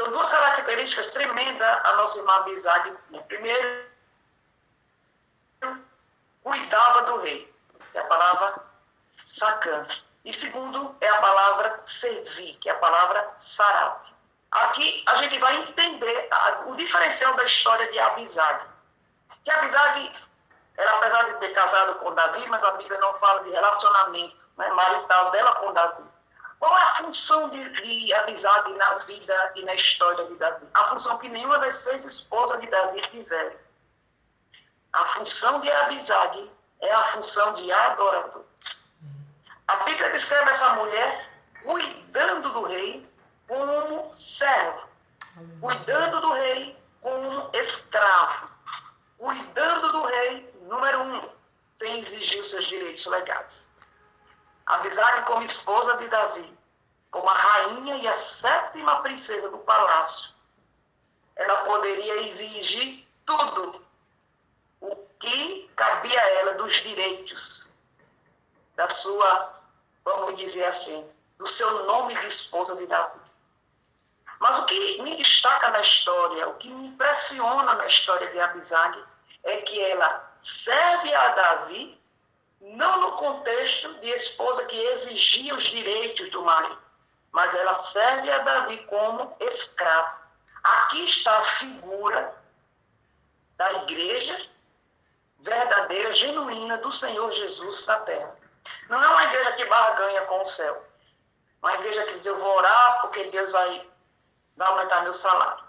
Então, duas características tremendas a nossa irmã Abisag tinha. Primeiro, cuidava do rei, que é a palavra sacã. E segundo, é a palavra servir, que é a palavra sarap. Aqui a gente vai entender o diferencial da história de Abisag. Que Abisag, ela, apesar de ter casado com Davi, mas a Bíblia não fala de relacionamento, né, marital dela com Davi. Qual é a função de Abisag na vida e na história de Davi? A função que nenhuma das 6 esposas de Davi tiveram. A função de Abisag é a função de adorador. A Bíblia descreve essa mulher cuidando do rei como servo, cuidando do rei como escravo, cuidando do rei, número 1, sem exigir os seus direitos legais. Abisag como esposa de Davi, como a rainha e a 7ª princesa do palácio, ela poderia exigir tudo o que cabia a ela dos direitos da sua, vamos dizer assim, do seu nome de esposa de Davi. Mas o que me destaca na história, o que me impressiona na história de Abisag, é que ela serve a Davi não no contexto de esposa que exigia os direitos do marido, mas ela serve a Davi como escravo. Aqui está a figura da igreja verdadeira, genuína do Senhor Jesus na terra. Não é uma igreja que barganha com o céu. Uma igreja que diz, eu vou orar porque Deus vai aumentar meu salário.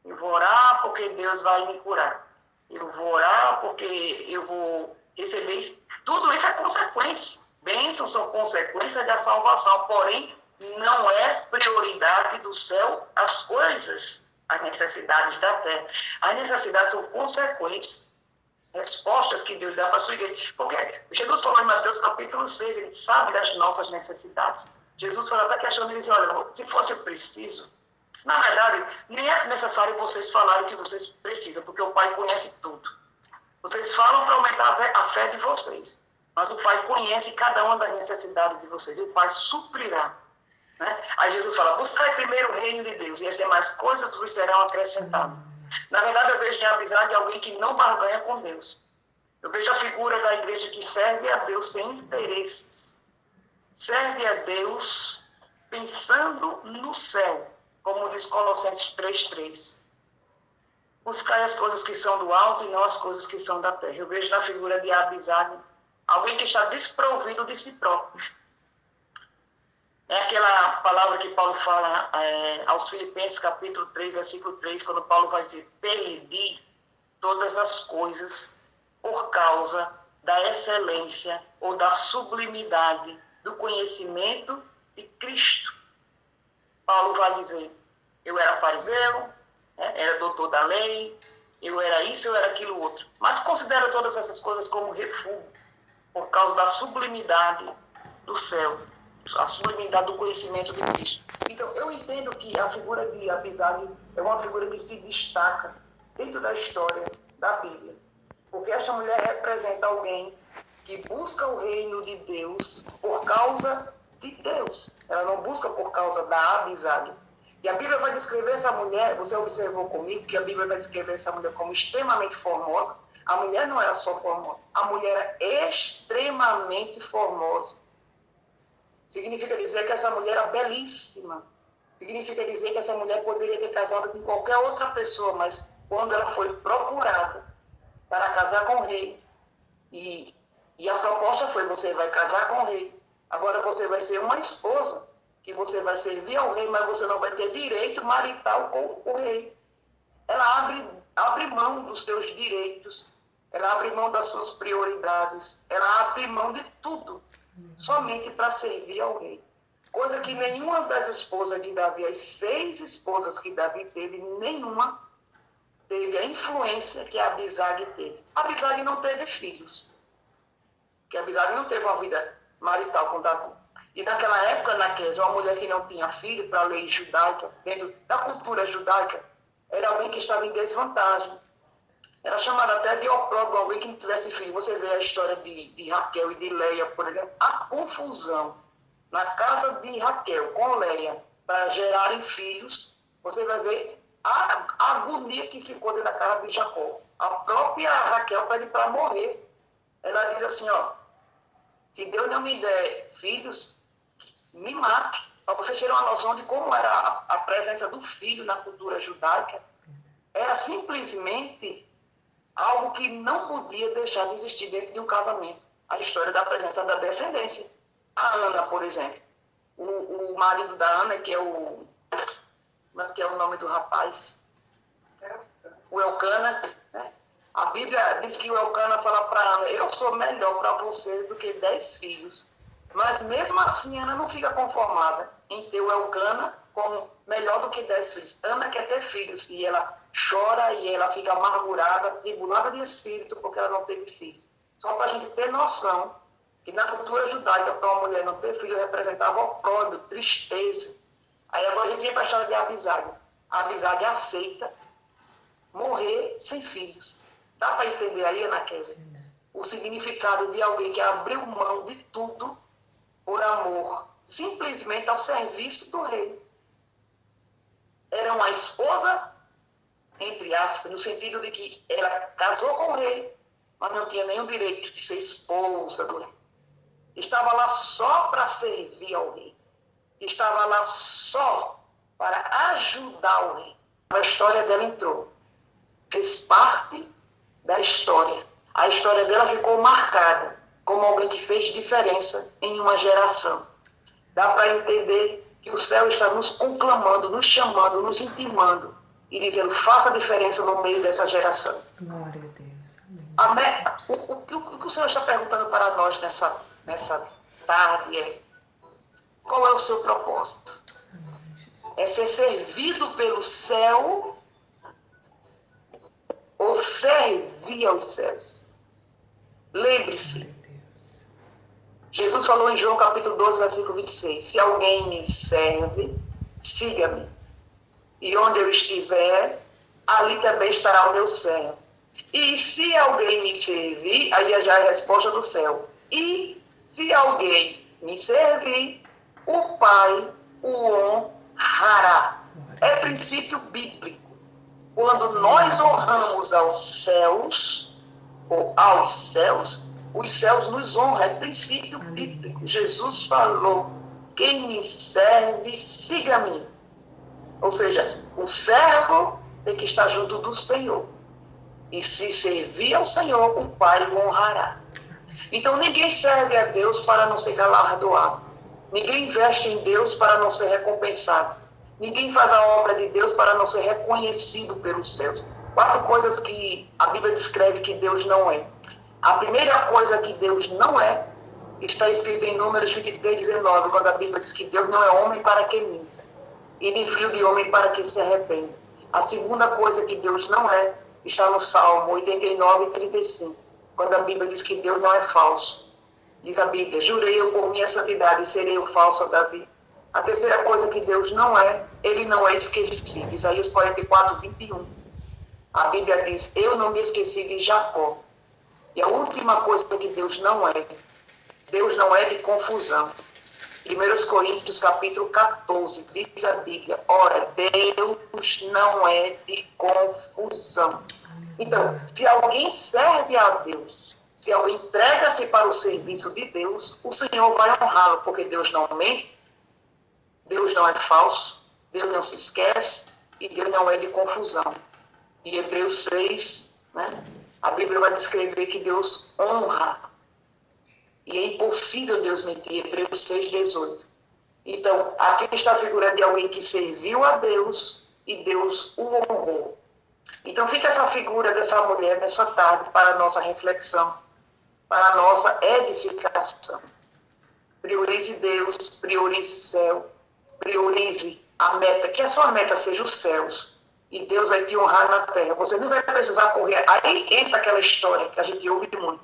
Eu vou orar porque Deus vai me curar. Eu vou orar porque eu vou receber isso. Tudo isso é consequência. Bênçãos são consequências da salvação. Porém, não é prioridade do céu as coisas, as necessidades da terra. As necessidades são consequências. Respostas que Deus dá para a sua igreja. Porque Jesus falou em Mateus capítulo 6, ele sabe das nossas necessidades. Jesus falou até questionando, ele disse, olha, se fosse preciso, na verdade, nem é necessário vocês falarem o que vocês precisam, porque o Pai conhece tudo. Vocês falam para aumentar a fé de vocês, mas o Pai conhece cada uma das necessidades de vocês, e o Pai suprirá. Né? Aí Jesus fala, buscai primeiro o reino de Deus, e as demais coisas vos serão acrescentadas. Na verdade, eu vejo em Abisag alguém que não barganha com Deus. Eu vejo a figura da igreja que serve a Deus sem interesses. Serve a Deus pensando no céu, como diz Colossenses 3:3. Buscai as coisas que são do alto e não as coisas que são da terra. Eu vejo na figura de Abisag alguém que está desprovido de si próprio. É aquela palavra que Paulo fala aos Filipenses, capítulo 3, versículo 3, quando Paulo vai dizer, perdi todas as coisas por causa da excelência ou da sublimidade do conhecimento de Cristo. Paulo vai dizer, eu era fariseu, era doutor da lei, eu era isso, eu era aquilo outro. Mas considero todas essas coisas como refúgio, por causa da sublimidade do céu, a sublimidade do conhecimento de Cristo. Então, eu entendo que a figura de Abisag é uma figura que se destaca dentro da história da Bíblia. Porque esta mulher representa alguém que busca o reino de Deus por causa de Deus. Ela não busca por causa da Abisag. E a Bíblia vai descrever essa mulher, você observou comigo que a Bíblia vai descrever essa mulher como extremamente formosa. A mulher não era só formosa, a mulher era extremamente formosa. Significa dizer que essa mulher era belíssima. Significa dizer que essa mulher poderia ter casado com qualquer outra pessoa, mas quando ela foi procurada para casar com o rei, e a proposta foi, você vai casar com o rei, agora você vai ser uma esposa, que você vai servir ao rei, mas você não vai ter direito marital com o rei. Ela abre mão dos seus direitos, ela abre mão das suas prioridades, ela abre mão de tudo, somente para servir ao rei. Coisa que nenhuma das esposas de Davi, as 6 esposas que Davi teve, nenhuma teve a influência que a Abisag teve. A Abisag não teve filhos, porque a Abisag não teve uma vida marital com Davi. E naquela época, uma mulher que não tinha filho, para a lei judaica, dentro da cultura judaica, era alguém que estava em desvantagem. Era chamada até de opróbrio, alguém que não tivesse filho. Você vê a história de Raquel e de Leia, por exemplo, a confusão na casa de Raquel com Leia para gerarem filhos, você vai ver a agonia que ficou dentro da casa de Jacó. A própria Raquel pede para morrer. Ela diz assim, ó, se Deus não me der filhos, me mate. Para vocês terem uma noção de como era a presença do filho na cultura judaica, era simplesmente algo que não podia deixar de existir dentro de um casamento. A história da presença da descendência. A Ana, por exemplo. O marido da Ana, que é o nome do rapaz? O Elcana, né? A Bíblia diz que o Elcana fala para Ana, eu sou melhor para você do que 10 filhos. Mas mesmo assim, Ana não fica conformada em ter o Elcana como melhor do que 10 filhos. Ana quer ter filhos e ela chora e ela fica amargurada, tribulada de espírito porque ela não teve filhos. Só para a gente ter noção que na cultura judaica, para uma mulher não ter filho, representava opróbrio, tristeza. Aí agora a gente vem para a história de Abisag. A Abisag aceita morrer sem filhos. Dá para entender aí, Ana Kézia, o significado de alguém que abriu mão de tudo por amor, simplesmente ao serviço do rei. Era uma esposa, entre aspas, no sentido de que ela casou com o rei, mas não tinha nenhum direito de ser esposa do rei. Estava lá só para servir ao rei. Estava lá só para ajudar o rei. A história dela entrou. Fez parte da história. A história dela ficou marcada como alguém que fez diferença em uma geração. Dá para entender que o céu está nos conclamando, nos chamando, nos intimando e dizendo, faça a diferença no meio dessa geração. Glória a Deus. O que o Senhor está perguntando para nós nessa tarde é, qual é o seu propósito? É ser servido pelo céu ou servir aos céus? Lembre-se, Jesus falou em João capítulo 12, versículo 26, se alguém me serve, siga-me. E onde eu estiver, ali também estará o meu servo. E se alguém me servir, aí já é a resposta do céu. E se alguém me servir, o Pai o honrará. É princípio bíblico. Quando nós honramos aos céus, ou aos céus, os céus nos honram. É princípio bíblico. Jesus falou, quem me serve, siga-me. Ou seja, o servo tem que estar junto do Senhor. E se servir ao Senhor, o Pai o honrará. Então ninguém serve a Deus para não ser galardoado. Ninguém investe em Deus para não ser recompensado. Ninguém faz a obra de Deus para não ser reconhecido pelos céus. 4 coisas que a Bíblia descreve que Deus não é. A primeira coisa que Deus não é, está escrito em Números 23, 19, quando a Bíblia diz que Deus não é homem para que minta, e nem filho de homem para que se arrependa. A segunda coisa que Deus não é, está no Salmo 89, 35, quando a Bíblia diz que Deus não é falso. Diz a Bíblia, jurei eu por minha santidade e serei o falso a Davi. A terceira coisa que Deus não é, ele não é esquecido. Isaías 44, 21. A Bíblia diz, eu não me esqueci de Jacó. E a última coisa que Deus não é de confusão. 1 Coríntios capítulo 14, diz a Bíblia, ora, Deus não é de confusão. Então, se alguém serve a Deus, se alguém entrega-se para o serviço de Deus, o Senhor vai honrá-lo, porque Deus não mente, Deus não é falso, Deus não se esquece e Deus não é de confusão. Em Hebreus 6, né, a Bíblia vai descrever que Deus honra. E é impossível Deus mentir, Hebreus 6, 18. Então, aqui está a figura de alguém que serviu a Deus e Deus o honrou. Então, fica essa figura dessa mulher nessa tarde para a nossa reflexão, para a nossa edificação. Priorize Deus, priorize o céu, priorize a meta, que a sua meta seja os céus. E Deus vai te honrar na terra. Você não vai precisar correr. Aí entra aquela história que a gente ouve muito.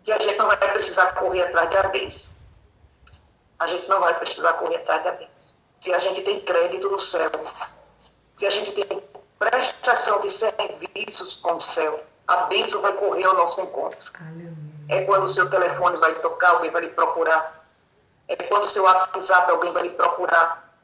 Que a gente não vai precisar correr atrás da bênção. A gente não vai precisar correr atrás da bênção. Se a gente tem crédito no céu, se a gente tem prestação de serviços com o céu, a bênção vai correr ao nosso encontro. É quando o seu telefone vai tocar, alguém vai lhe procurar. É quando o seu WhatsApp, alguém vai lhe procurar.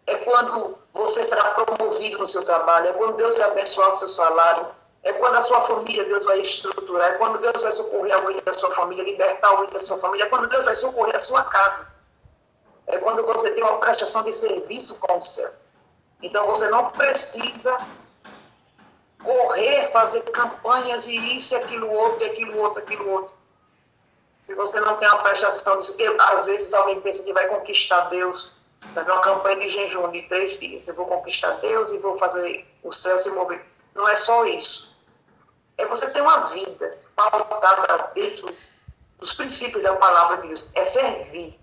é quando você será promovido no seu trabalho, é quando Deus vai abençoar o seu salário, é quando a sua família Deus vai estruturar, é quando Deus vai socorrer alguém da sua família, libertar alguém da sua família, é quando Deus vai socorrer a sua casa. É quando você tem uma prestação de serviço com o céu. Então você não precisa correr, fazer campanhas e isso, aquilo outro, aquilo outro, aquilo outro. Se você não tem uma prestação disso, porque às vezes alguém pensa que vai conquistar Deus, fazer uma campanha de jejum de 3 dias. Eu vou conquistar Deus e vou fazer o céu se mover. Não é só isso. É você ter uma vida pautada dentro dos princípios da palavra de Deus. É servir.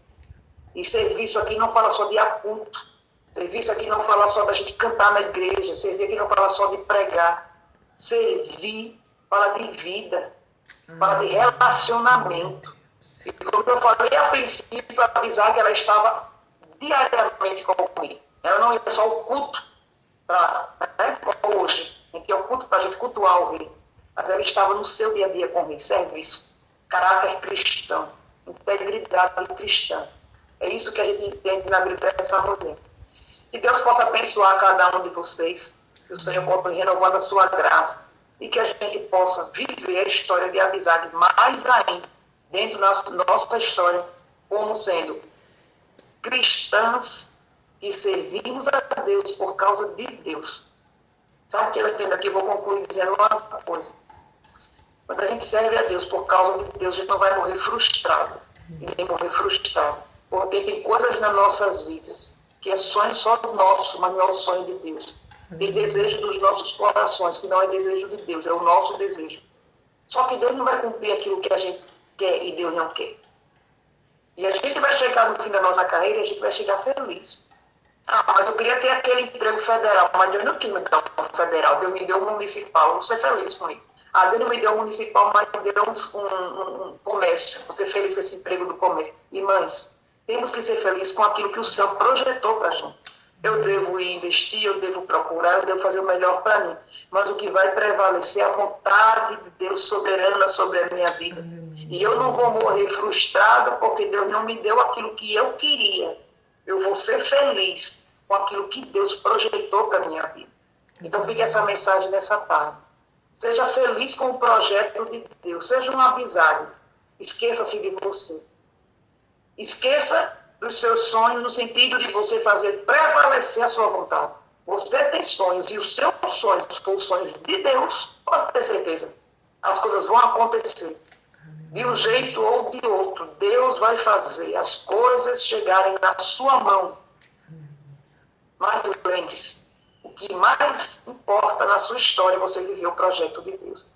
E serviço aqui não fala só de culto. Serviço aqui não fala só da gente cantar na igreja. Servir aqui não fala só de pregar. Servir fala de vida. Fala de relacionamento. E como eu falei a princípio, avisar que ela estava diariamente comigo. Ela não ia só ao culto, como hoje. A gente ia ao culto para a gente cultuar o rei. Mas ela estava no seu dia a dia com o rei. Serviço. Caráter cristão. Integridade cristã. É isso que a gente entende na vida dessa mulher. Que Deus possa abençoar cada um de vocês. Que o Senhor possa renovando a sua graça. E que a gente possa viver a história de amizade mais ainda dentro da nossa história, como sendo cristãs que servimos a Deus por causa de Deus. Sabe o que eu entendo aqui? Vou concluir dizendo uma coisa. Quando a gente serve a Deus por causa de Deus, a gente não vai morrer frustrado. E nem morrer frustrado. Porque tem coisas nas nossas vidas que é sonho só do nosso, mas não é o sonho de Deus. Tem desejo dos nossos corações, que não é desejo de Deus, é o nosso desejo. Só que Deus não vai cumprir aquilo que a gente quer e Deus não quer. E a gente vai chegar no fim da nossa carreira e a gente vai chegar feliz. Ah, mas eu queria ter aquele emprego federal, mas Deus não quis me dar um federal, Deus me deu um municipal, vou ser feliz com ele. Ah, Deus não me deu um municipal, mas me deu um comércio, vou ser feliz com esse emprego do comércio. Irmãs, temos que ser felizes com aquilo que o céu projetou para a gente. Eu devo investir, eu devo procurar, eu devo fazer o melhor para mim. Mas o que vai prevalecer é a vontade de Deus soberana sobre a minha vida. E eu não vou morrer frustrado porque Deus não me deu aquilo que eu queria. Eu vou ser feliz com aquilo que Deus projetou para a minha vida. Então fica essa mensagem nessa tarde. Seja feliz com o projeto de Deus. Seja um avisário. Esqueça-se de você. Esqueça dos seus sonhos no sentido de você fazer prevalecer a sua vontade. Você tem sonhos e os seus sonhos, se for os sonhos de Deus, pode ter certeza. As coisas vão acontecer. De um jeito ou de outro, Deus vai fazer as coisas chegarem na sua mão. Mas lembre-se, o que mais importa na sua história é você viver o projeto de Deus.